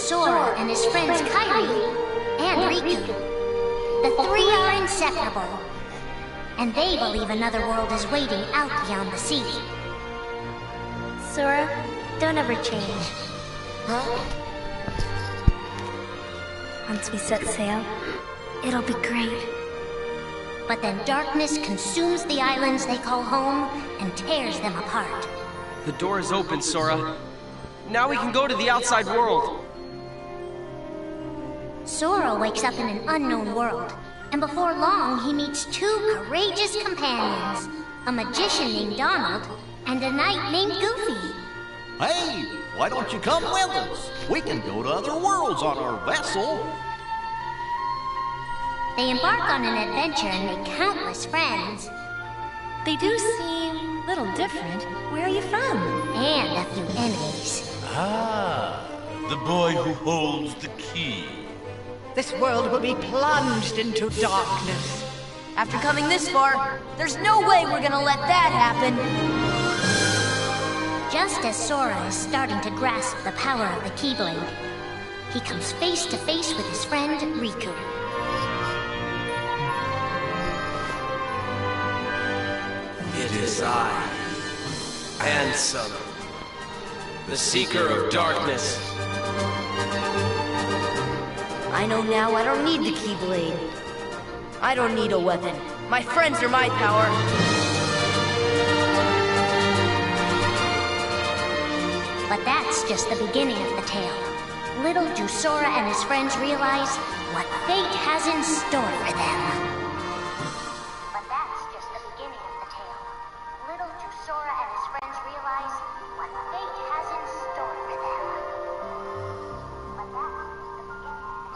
Sora and his friends Kairi and Riku. The three are inseparable, and they believe another world is waiting out beyond the sea. Sora, don't ever change. Huh? Once we set sail, it'll be great. But then darkness consumes the islands they call home and tears them apart. The door is open, Sora. Now we can go to the outside world. Sora wakes up in an unknown world, and before long he meets two courageous companions, a magician named Donald and a knight named Goofy. Hey, why don't you come with us? We can go to other worlds on our vessel. They embark on an adventure and make countless friends. They do seem a little different. Where are you from? And a few enemies. Ah, the boy who holds the key. This world will be plunged into darkness. After coming this far, there's no way we're gonna let that happen. Just as Sora is starting to grasp the power of the Keyblade, he comes face to face with his friend Riku. It is I, Ansem, the Seeker of Darkness. I know now I don't need the Keyblade. I don't need a weapon. My friends are my power. But that's just the beginning of the tale. Little do Sora and his friends realize what fate has in store for them. But that's just the beginning of the tale. Little do Sora and his friends realize what fate has in store for them. But that's just the beginning of the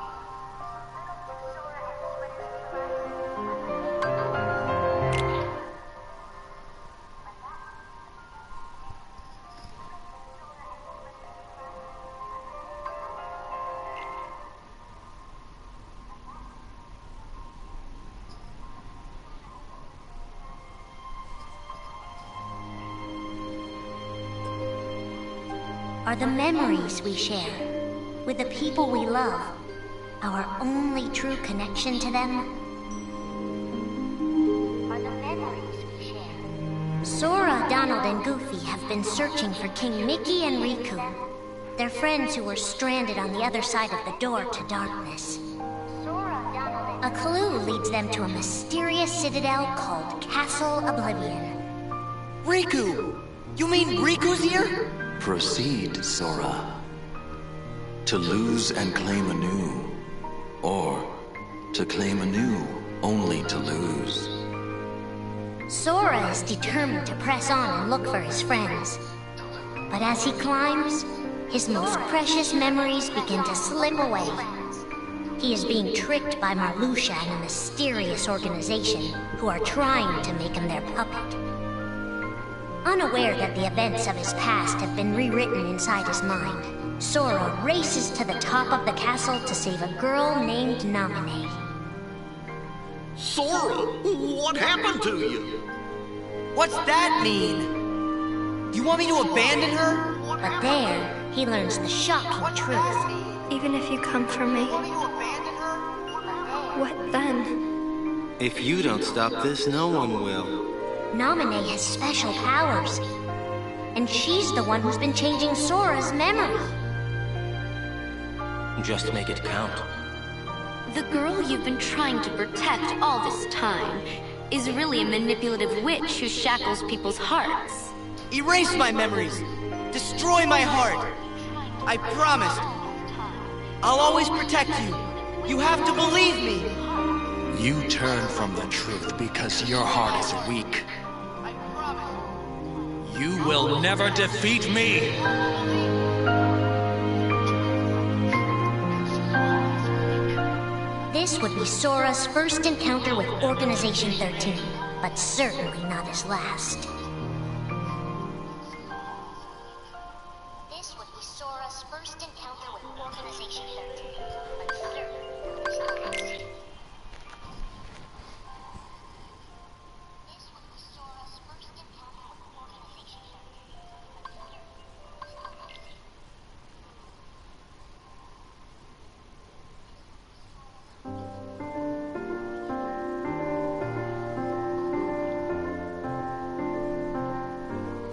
tale. Little do Sora and his friends realize what fate has in store for them. Are the memories we share with the people we love our only true connection to them? Are the memories we share? Sora, Donald, and Goofy have been searching for King Mickey and Riku, their friends who were stranded on the other side of the door to darkness. A clue leads them to a mysterious citadel called Castle Oblivion. Riku! You mean Riku's here? Proceed, Sora. To lose and claim anew, or to claim anew only to lose. Sora is determined to press on and look for his friends. But as he climbs, his most precious memories begin to slip away. He is being tricked by Marluxia and a mysterious organization who are trying to make him their puppet. Unaware that the events of his past have been rewritten inside his mind, Sora races to the top of the castle to save a girl named Naminé. Sora, what happened to you? What's that mean? You want me to abandon her? But there, he learns the shocking truth. Even if you come for me, what then? If you don't stop this, no one will. Naminé has special powers, and she's the one who's been changing Sora's memory. Just make it count. The girl you've been trying to protect all this time is really a manipulative witch who shackles people's hearts. Erase my memories. Destroy my heart. I promised. I'll always protect you. You have to believe me. You turn from the truth because your heart is weak. You will never defeat me! This would be Sora's first encounter with Organization 13, but certainly not his last. This would be Sora's first encounter with Organization 13, but certainly not his last.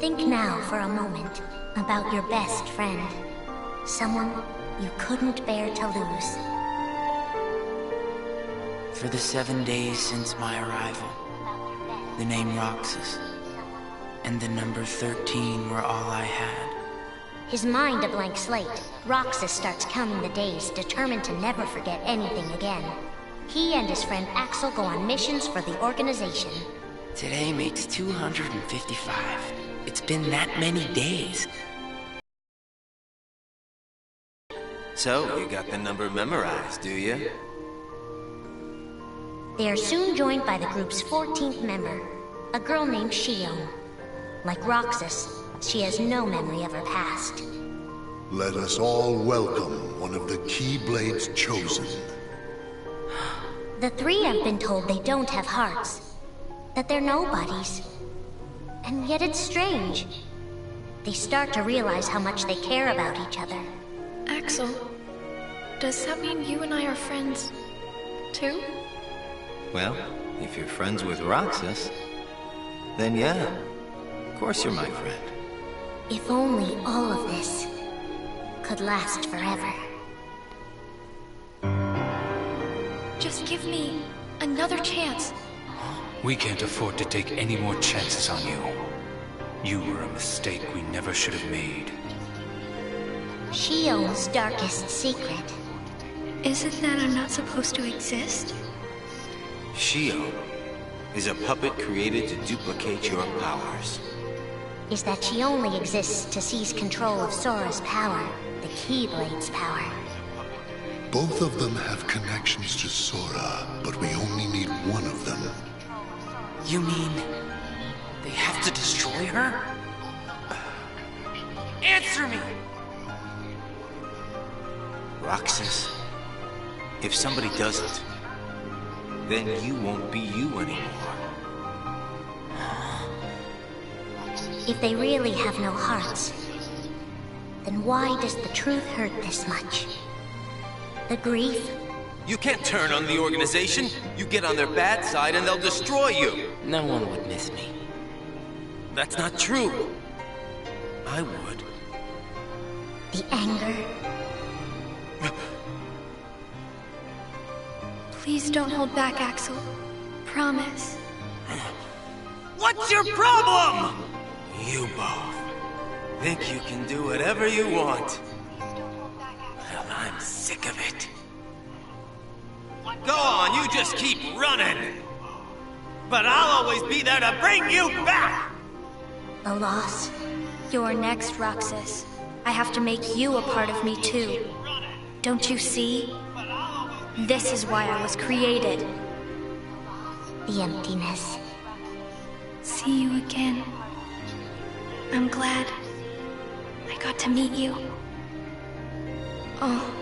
Think now for a moment about your best friend. Someone you couldn't bear to lose. For the 7 days since my arrival, the name Roxas and the number 13 were all I had. His mind a blank slate, Roxas starts counting the days, determined to never forget anything again. He and his friend Axel go on missions for the organization. Today makes 255. It's been that many days. So, you got the number memorized, do you? They are soon joined by the group's 14th member, a girl named Shion. Like Roxas, she has no memory of her past. Let us all welcome one of the Keyblade's chosen. The three have been told they don't have hearts, that they're nobodies. And yet it's strange. They start to realize how much they care about each other. Axel, does that mean you and I are friends, too? Well, if you're friends with Roxas, then yeah, of course you're my friend. If only all of this could last forever. Just give me another chance. We can't afford to take any more chances on you. You were a mistake we never should have made. Shion's darkest secret. Is it that I'm not supposed to exist? Shio is a puppet created to duplicate your powers. Is that she only exists to seize control of Sora's power, the Keyblade's power. Both of them have connections to Sora, but we only need one of them. You mean they have to destroy her? Answer me! Roxas, if somebody doesn't, then you won't be you anymore. If they really have no hearts, then why does the truth hurt this much? The grief? You can't turn on the organization. You get on their bad side and they'll destroy you. No one would miss me. That's not true. I would. The anger? Please don't hold back, Axel. Promise. What's your problem? You both think you can do whatever you want. Well, I'm sick of it. Go on, you just keep running. But I'll always be there to bring you back! The loss? You're next, Roxas. I have to make you a part of me, too. Don't you see? This is why I was created. The emptiness. See you again. I'm glad I got to meet you. Oh.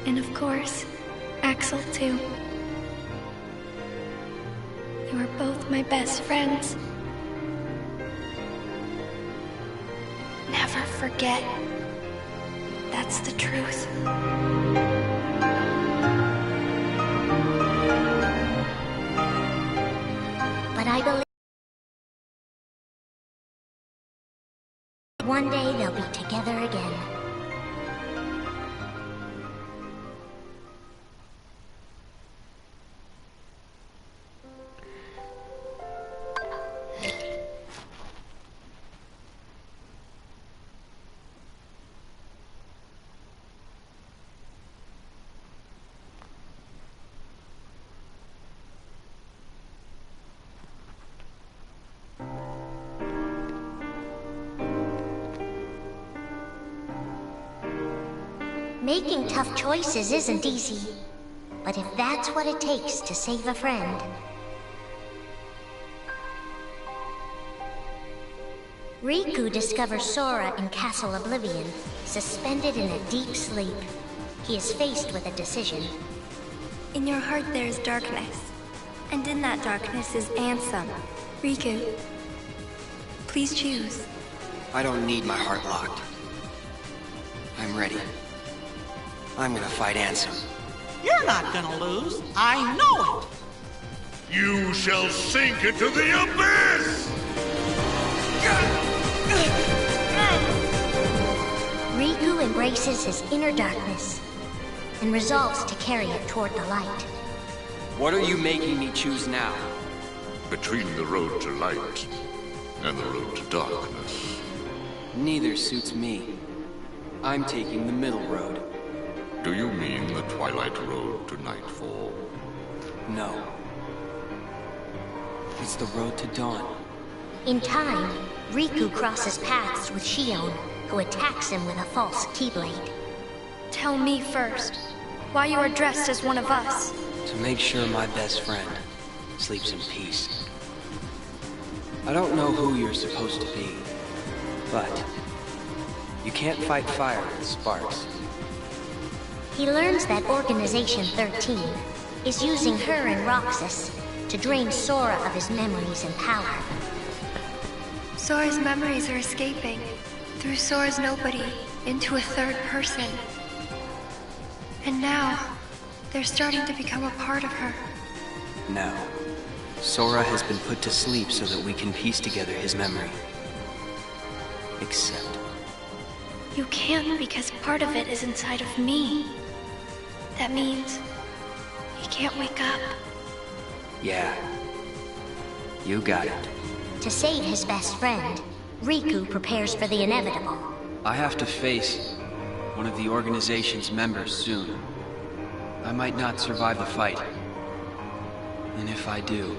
And of course, Axel, too. You are both my best friends. Never forget. That's the truth. But I believe one day they'll be together again. Making tough choices isn't easy, but if that's what it takes to save a friend... Riku discovers Sora in Castle Oblivion, suspended in a deep sleep. He is faced with a decision. In your heart there is darkness, and in that darkness is Ansem. Riku, please choose. I don't need my heart locked. I'm ready. I'm gonna fight Ansem. You're not gonna lose. I know it. You shall sink into the abyss! Riku embraces his inner darkness and resolves to carry it toward the light. What are you making me choose now? Between the road to light and the road to darkness. Neither suits me. I'm taking the middle road. Do you mean the Twilight Road to Nightfall? No. It's the road to dawn. In time, Riku crosses paths with Shion, who attacks him with a false Keyblade. Tell me first, why you are dressed as one of us. To make sure my best friend sleeps in peace. I don't know who you're supposed to be, but you can't fight fire with sparks. He learns that Organization 13 is using her and Roxas to drain Sora of his memories and power. Sora's memories are escaping through Sora's nobody into a third person. And now, they're starting to become a part of her. No. Sora has been put to sleep so that we can piece together his memory. Except... You can't because part of it is inside of me. That means he can't wake up. Yeah. You got it. To save his best friend, Riku prepares for the inevitable. I have to face one of the organization's members soon. I might not survive the fight. And if I do,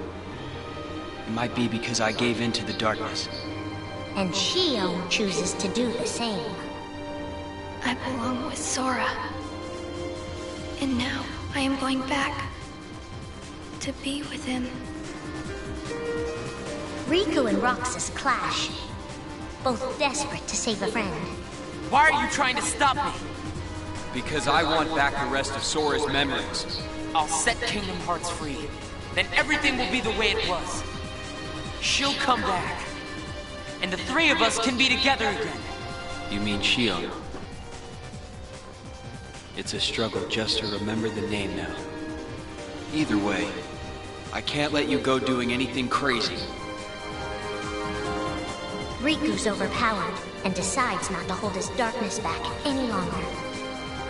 it might be because I gave in to the darkness. And Shion chooses to do the same. I belong with Sora. And now I am going back to be with him. Riku and Roxas clash, both desperate to save a friend. Why are you trying to stop me? Because I want back the rest of Sora's memories. I'll set Kingdom Hearts free. Then everything will be the way it was. She'll come back. And the three of us can be together again. You mean Shion? It's a struggle just to remember the name now. Either way, I can't let you go doing anything crazy. Riku's overpowered and decides not to hold his darkness back any longer.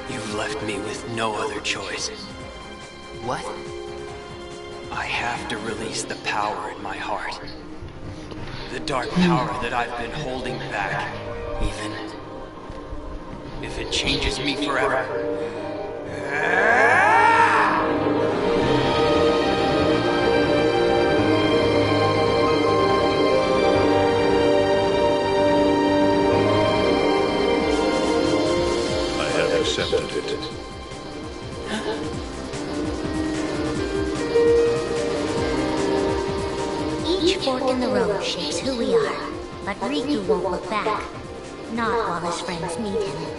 You've left me with no other choice. What? I have to release the power in my heart. The dark power that I've been holding back, even if it changes me forever. I have accepted it. Each fork in the road shapes who we are, but Riku won't look back. Not while his friends need him.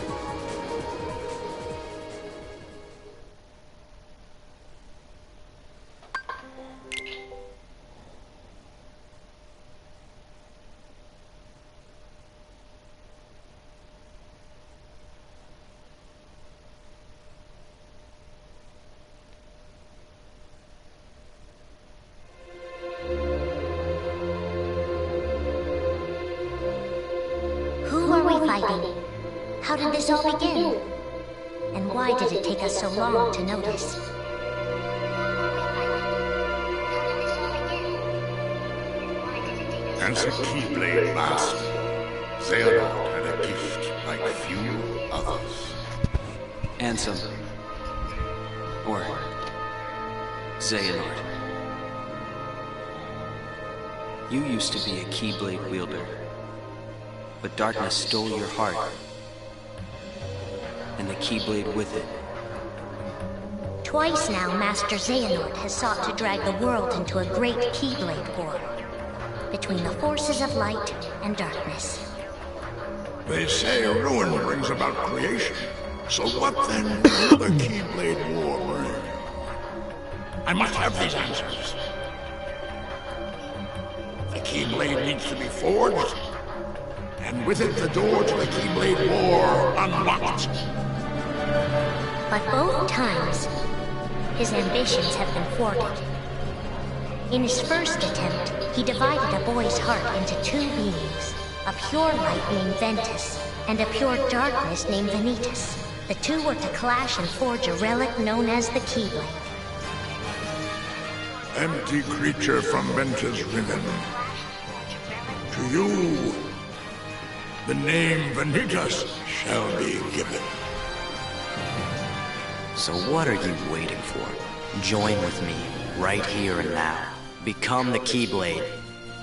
How did this all begin? And why did it take us so long to notice? As a Keyblade Master, Xehanort had a gift like few others. Ansem. Or Xehanort. You used to be a Keyblade wielder, but darkness stole your heart, and the Keyblade with it. Twice now, Master Xehanort has sought to drag the world into a great Keyblade war, between the forces of light and darkness. They say ruin brings about creation. So what then will the Keyblade War bring? I must have these answers. The Keyblade needs to be forged, and with it the door to the Keyblade War unlocked. But both times, his ambitions have been thwarted. In his first attempt, he divided a boy's heart into two beings, a pure light named Ventus, and a pure darkness named Vanitas. The two were to clash and forge a relic known as the Keyblade. Empty creature from Ventus' rhythm. To you, the name Vanitas shall be given. So what are you waiting for? Join with me, right here and now. Become the Keyblade.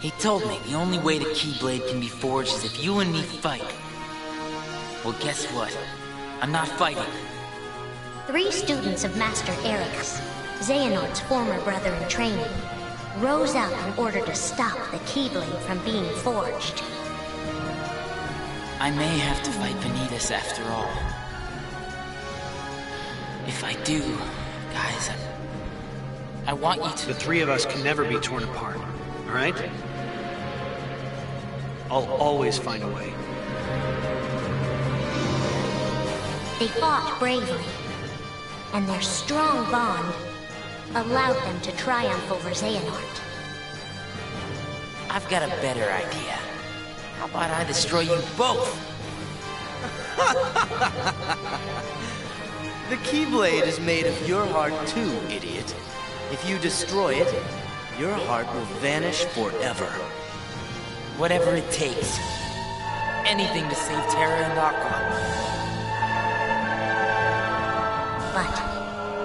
He told me the only way the Keyblade can be forged is if you and me fight. Well, guess what? I'm not fighting. 3 students of Master Ericus, Xehanort's former brother in training, rose up in order to stop the Keyblade from being forged. I may have to fight Vanitas after all. If I do, guys, I want you to... The 3 of us can never be torn apart, all right? I'll always find a way. They fought bravely, and their strong bond allowed them to triumph over Xehanort. I've got a better idea. How about I destroy you both? The Keyblade is made of your heart too, idiot. If you destroy it, your heart will vanish forever. Whatever it takes. Anything to save Terra and Aqua. But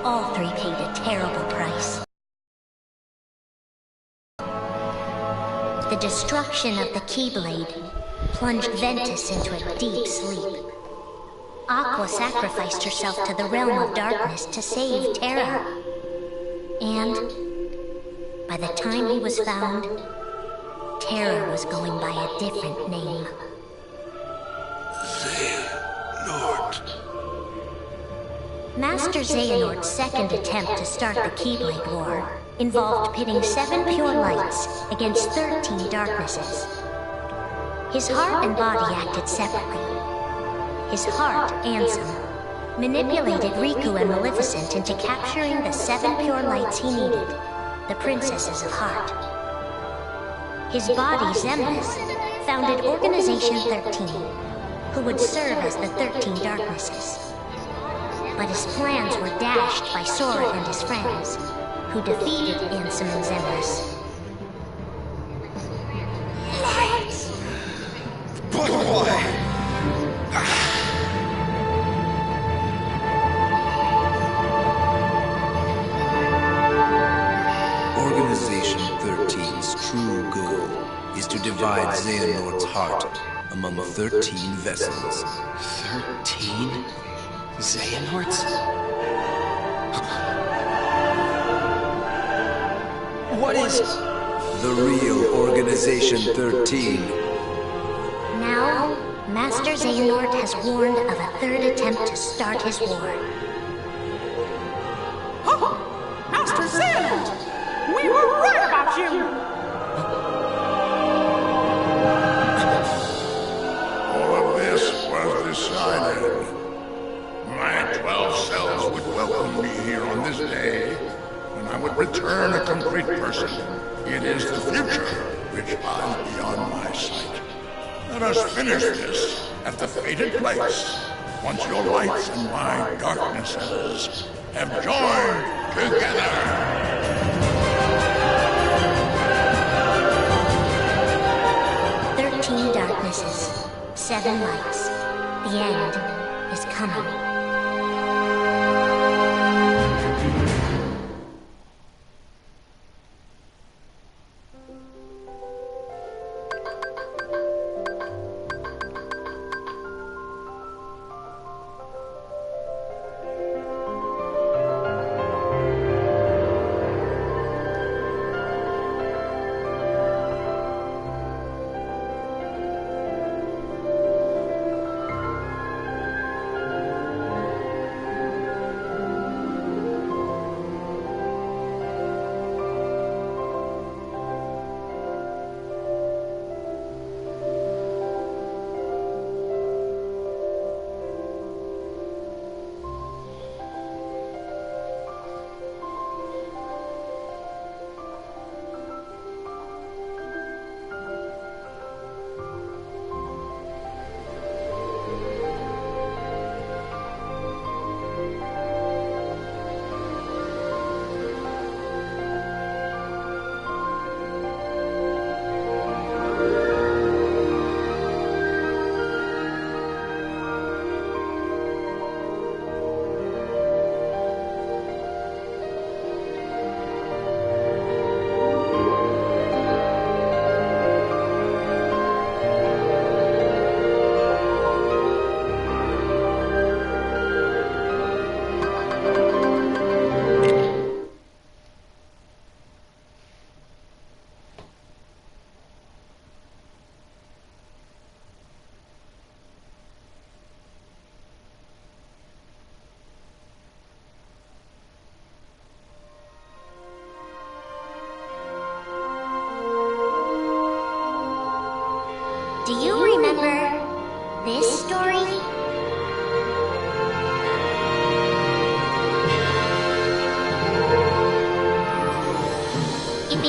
all 3 paid a terrible price. The destruction of the Keyblade plunged Ventus into a deep sleep. Aqua sacrificed herself to the realm of darkness to save Terra. And by the time he was found, Terra was going by a different name. Xehanort. Master Xehanort's second attempt to start the Keyblade War involved pitting 7 pure lights against 13 darknesses. His heart and body acted separately. His heart, Ansem, manipulated Riku and Maleficent into capturing the 7 pure lights he needed, the Princesses of Heart. His body, Xemnas, founded Organization 13, who would serve as the 13 darknesses. But his plans were dashed by Sora and his friends, who defeated Ansem and Xemnas. Lights! But why? Organization 13's true goal is to divide Xehanort's heart among 13 vessels. 13? Xehanorts? What is... The real Organization 13. Now, Master Xehanort has warned of a 3rd attempt to start his war. Oh, Master Xehanort! We were right about you! All of this was decided. My 12 cells would welcome me here on this day, and I would return a complete person. It is the future which lies beyond my sight. Let us finish this at the fated place, once your lights and my darknesses have joined together. 13 darknesses, 7 lights. The end is coming.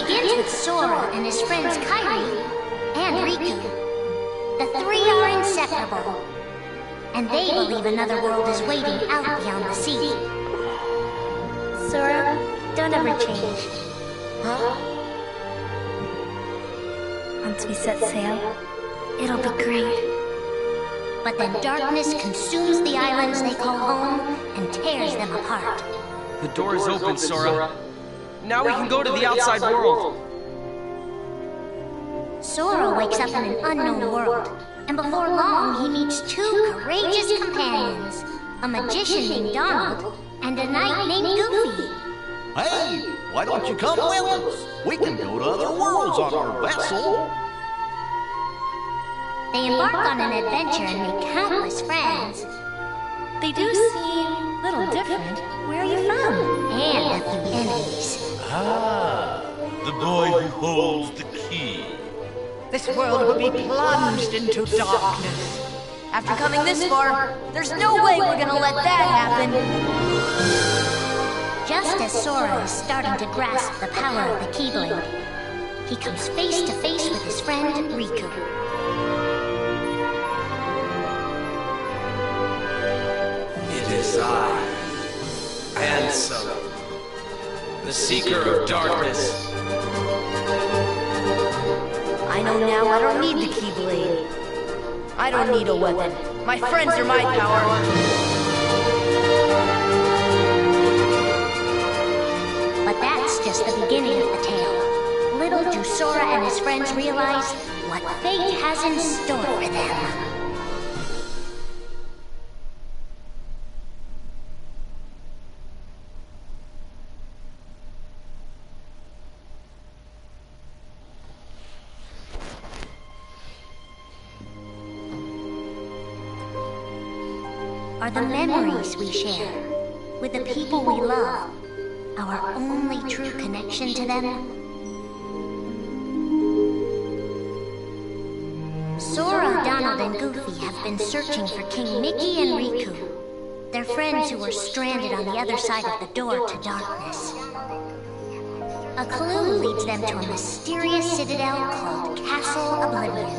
begins with Sora and his friends Kairi and Riku. The three are inseparable, and they believe another world is waiting out beyond the sea. Sora, don't ever change. Huh? Once we set sail, it'll be great. But then darkness consumes the islands they call home and tears them apart. The door is open, Sora. Now we can go to the outside world. Sora wakes up in an unknown world, and before long he meets two courageous companions, a magician named Donald and a knight named Goofy. Hey, why don't you come with us? We can go to other worlds on our vessel. They embark on an adventure and make countless friends. They do seem a little different. Where are you from? And a few enemies. Ah, the boy who holds the key. This world will be plunged into darkness. After coming this far, there's no way we're gonna let that happen. Just as Sora is starting to grasp the power of the Keyblade, he comes face to face with his friend Riku. It is I, Ansem, the Seeker of Darkness. I know now I don't need the Keyblade. I don't need a weapon. My friends are my power. But that's just the beginning of the tale. Little do Sora and his friends realize what fate has in store for them. Are the memories we share with the people we love our only true connection to them? Sora, Donald, and Goofy have been searching for King Mickey and Riku, their friends who were stranded on the other side of the door to darkness. A clue leads them to a mysterious citadel called Castle Oblivion.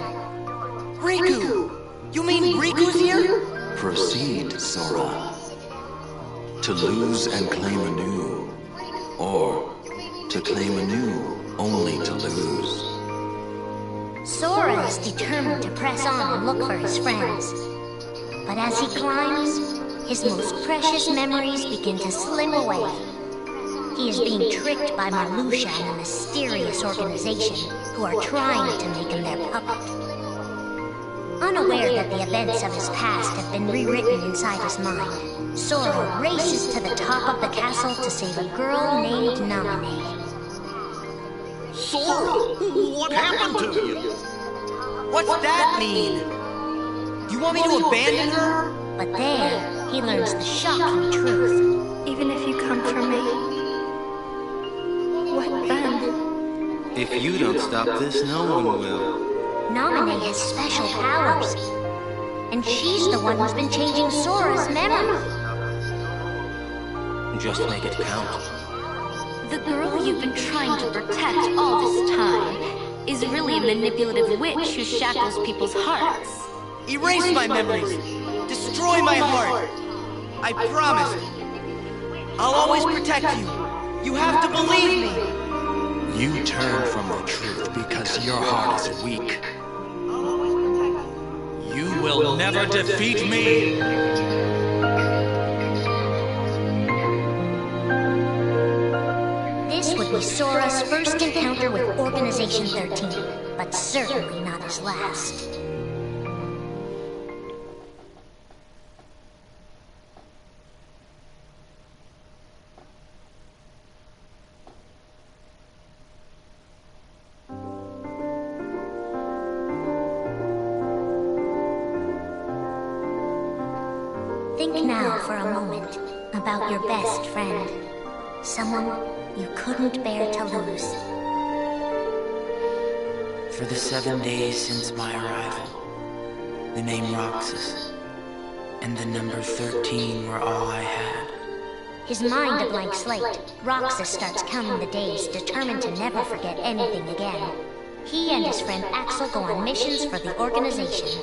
Riku! You mean Riku's here? Proceed, Sora. To lose and claim anew, or to claim anew only to lose. Sora is determined to press on and look for his friends. But as he climbs, his most precious memories begin to slip away. He is being tricked by Marluxia and a mysterious organization who are trying to make him their puppet. Unaware that the events of his past have been rewritten inside his mind, Sora races to the top of the castle to save a girl named Naminé. Sora, what happened to you? What's that mean? You want me to abandon her? But there, he learns the shocking truth. Even if you come for me, what then? If you don't stop this, no one will. Naminé has special powers, and she's the one who's been changing Sora's memory. Just make it count. The girl you've been trying to protect all this time is really a manipulative witch who shackles people's hearts. Erase my memories. Destroy my heart. I promise. I'll always protect you. You have to believe me. You turn from the truth because your heart is weak. You will never defeat me! This would be Sora's first encounter with Organization 13, but certainly not his last. Think now for a moment about your best friend, someone you couldn't bear to lose. For the 7 days since my arrival, the name Roxas and the number 13 were all I had. His mind a blank slate, Roxas starts counting the days, determined to never forget anything again. He and his friend Axel go on missions for the organization.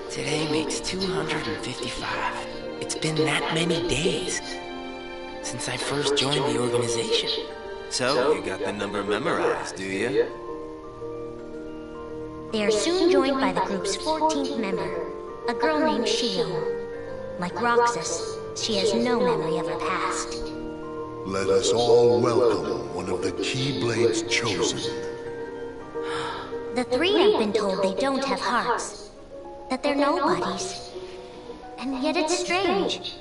Today makes 255. It's been that many days since I first joined the organization. So, you got the number memorized, do you? They are soon joined by the group's 14th member, a girl named Shio. Like Roxas, she has no memory of her past. Let us all welcome one of the Keyblades chosen. The three have been told they don't have hearts, that they're nobodies. And yet it's strange.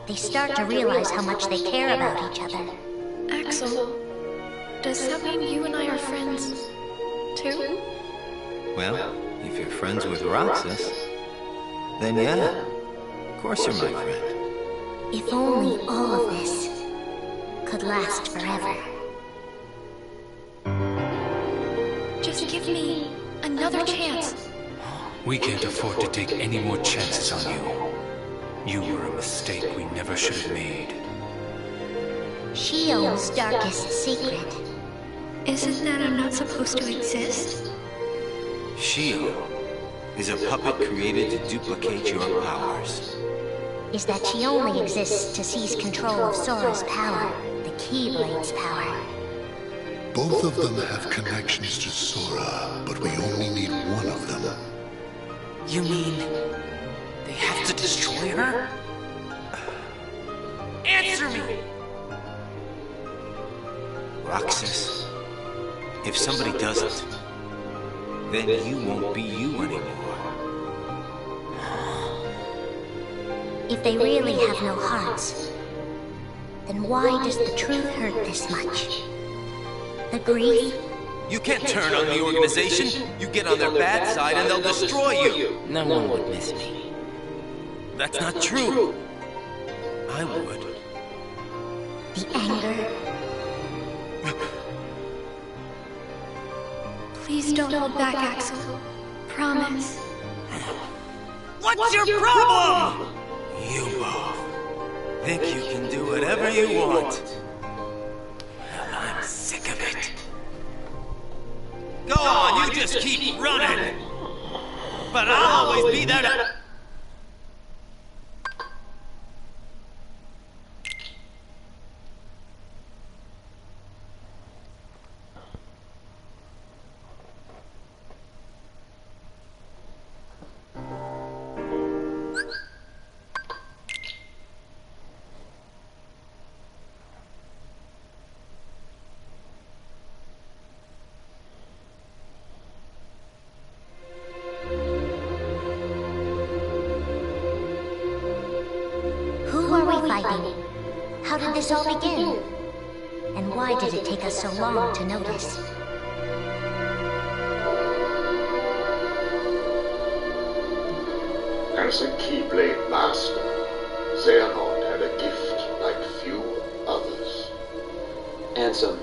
They start to realize how much they care about each other. Axel, does that mean you and I are friends, too? Well, if you're friends with Roxas, then yeah, of course you're my friend. If only all of this could last forever. Just give me another chance. We can't afford to take any more chances on you. You were a mistake we never should have made. Shio's darkest secret. Isn't that I'm not supposed to exist? Shio is a puppet created to duplicate your powers. Is that she only exists to seize control of Sora's power, the Keyblade's power. Both of them have connections to Sora, but we only need one of them. You mean they have to destroy her? Answer me! Roxas, if somebody doesn't, then you won't be you anymore. If they really have no hearts, then why does the truth hurt this much? The grief? You can't turn on the organization. You get on their bad side and they'll destroy you. No one would miss me. That's not true. I would. The anger? Please don't hold back, Axel. Promise. What's your problem? You both think you can do whatever you want. Well, I'm sick of it. Go on, you just keep running. But I'll always be there to... How did this all begin? And why did it take us so long to notice? As a Keyblade Master, Xehanort had a gift like few others. Ansem,